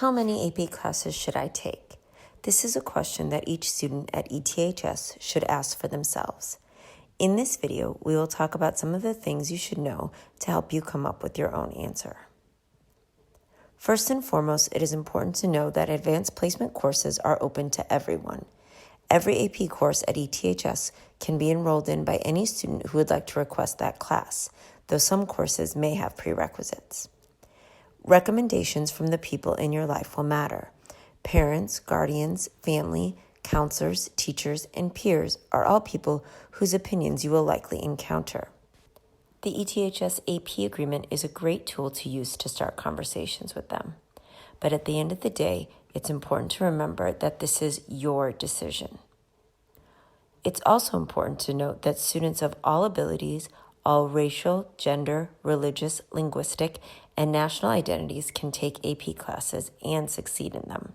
How many AP classes should I take? This is a question that each student at ETHS should ask for themselves. In this video, we will talk about some of the things you should know to help you come up with your own answer. First and foremost, it is important to know that advanced placement courses are open to everyone. Every AP course at ETHS can be enrolled in by any student who would like to request that class, though some courses may have prerequisites. Recommendations from the people in your life will matter. Parents, guardians, family, counselors, teachers, and peers are all people whose opinions you will likely encounter. The ETHS AP agreement is a great tool to use to start conversations with them. But at the end of the day, it's important to remember that this is your decision. It's also important to note that students of all abilities, all racial, gender, religious, linguistic, and national identities can take AP classes and succeed in them.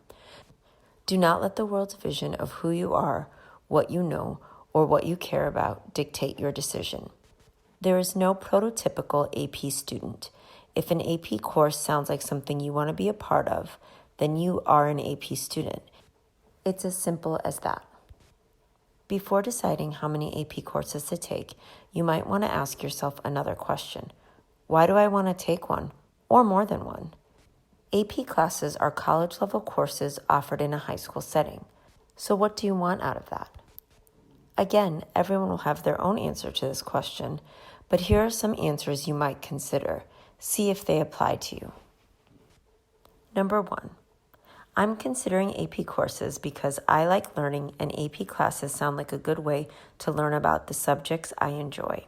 Do not let the world's vision of who you are, what you know, or what you care about dictate your decision. There is no prototypical AP student. If an AP course sounds like something you want to be a part of, then you are an AP student. It's as simple as that. Before deciding how many AP courses to take, you might want to ask yourself another question. Why do I want to take one, or more than one? AP classes are college-level courses offered in a high school setting. So what do you want out of that? Again, everyone will have their own answer to this question, but here are some answers you might consider. See if they apply to you. Number 1. I'm considering AP courses because I like learning and AP classes sound like a good way to learn about the subjects I enjoy.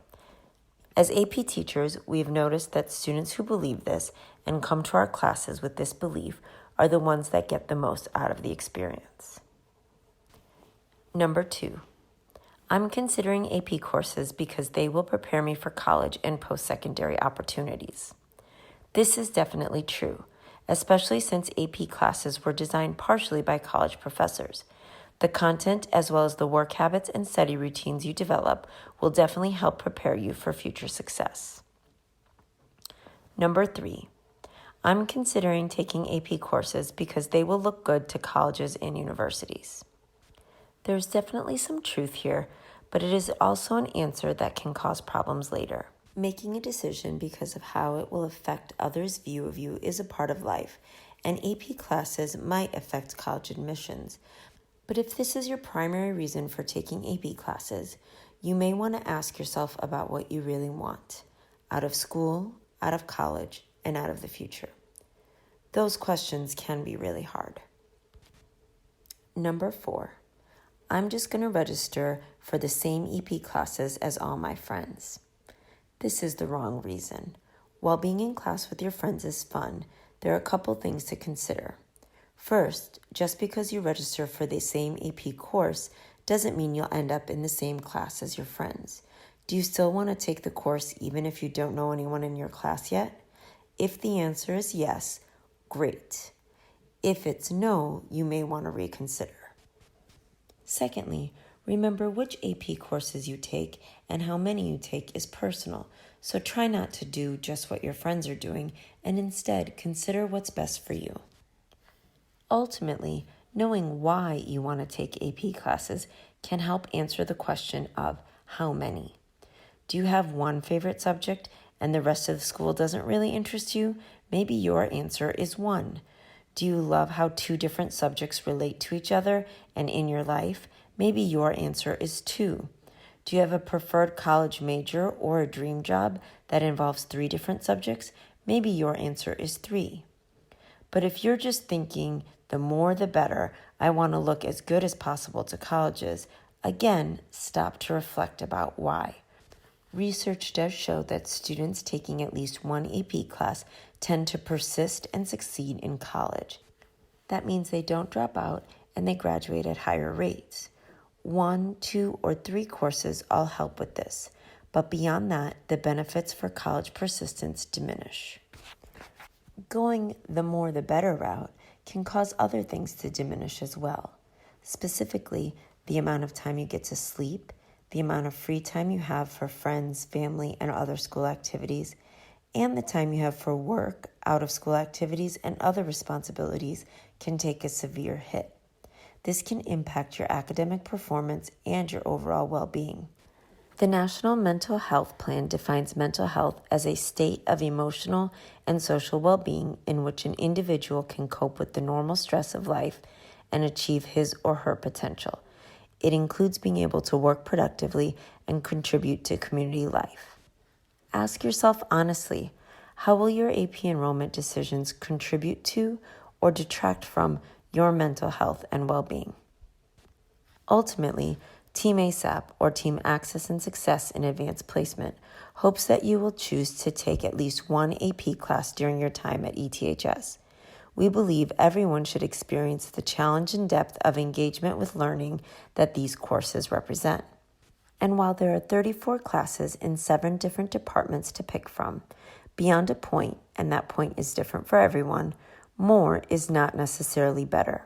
As AP teachers, we've noticed that students who believe this and come to our classes with this belief are the ones that get the most out of the experience. Number 2. I'm considering AP courses because they will prepare me for college and post-secondary opportunities. This is definitely true, especially since AP classes were designed partially by college professors. The content, as well as the work habits and study routines you develop, will definitely help prepare you for future success. Number 3. I'm considering taking AP courses because they will look good to colleges and universities. There's definitely some truth here, but it is also an answer that can cause problems later. Making a decision because of how it will affect others' view of you is a part of life, and AP classes might affect college admissions. But if this is your primary reason for taking AP classes, you may want to ask yourself about what you really want out of school, out of college, and out of the future. Those questions can be really hard. Number 4. I'm just going to register for the same AP classes as all my friends. This is the wrong reason. While being in class with your friends is fun, there are a couple things to consider. First, just because you register for the same AP course doesn't mean you'll end up in the same class as your friends. Do you still want to take the course even if you don't know anyone in your class yet? If the answer is yes, great. If it's no, you may want to reconsider. Secondly, remember which AP courses you take and how many you take is personal, so try not to do just what your friends are doing and instead consider what's best for you. Ultimately, knowing why you want to take AP classes can help answer the question of how many. Do you have one favorite subject and the rest of the school doesn't really interest you? Maybe your answer is 1. Do you love how 2 different subjects relate to each other and in your life? Maybe your answer is 2. Do you have a preferred college major or a dream job that involves 3 different subjects? Maybe your answer is 3. But if you're just thinking, the more the better, I want to look as good as possible to colleges, again, stop to reflect about why. Research does show that students taking at least one AP class tend to persist and succeed in college. That means they don't drop out and they graduate at higher rates. 1, 2, or 3 courses all help with this, but beyond that, the benefits for college persistence diminish. Going the more the better route can cause other things to diminish as well. Specifically, the amount of time you get to sleep, the amount of free time you have for friends, family, and other school activities, and the time you have for work, out-of-school activities, and other responsibilities can take a severe hit. This can impact your academic performance and your overall well-being. The National Mental Health Plan defines mental health as a state of emotional and social well-being in which an individual can cope with the normal stress of life and achieve his or her potential. It includes being able to work productively and contribute to community life. Ask yourself honestly, how will your AP enrollment decisions contribute to or detract from your mental health and well-being? Ultimately, teamASAP, or Team Access and Success in Advanced Placement, hopes that you will choose to take at least one AP class during your time at ETHS. We believe everyone should experience the challenge and depth of engagement with learning that these courses represent. And while there are 34 classes in 7 different departments to pick from, beyond a point, and that point is different for everyone, more is not necessarily better.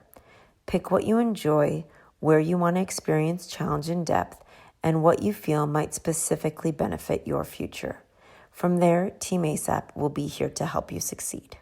Pick what you enjoy, where you want to experience challenge and depth, and what you feel might specifically benefit your future. From there, teamASAP will be here to help you succeed.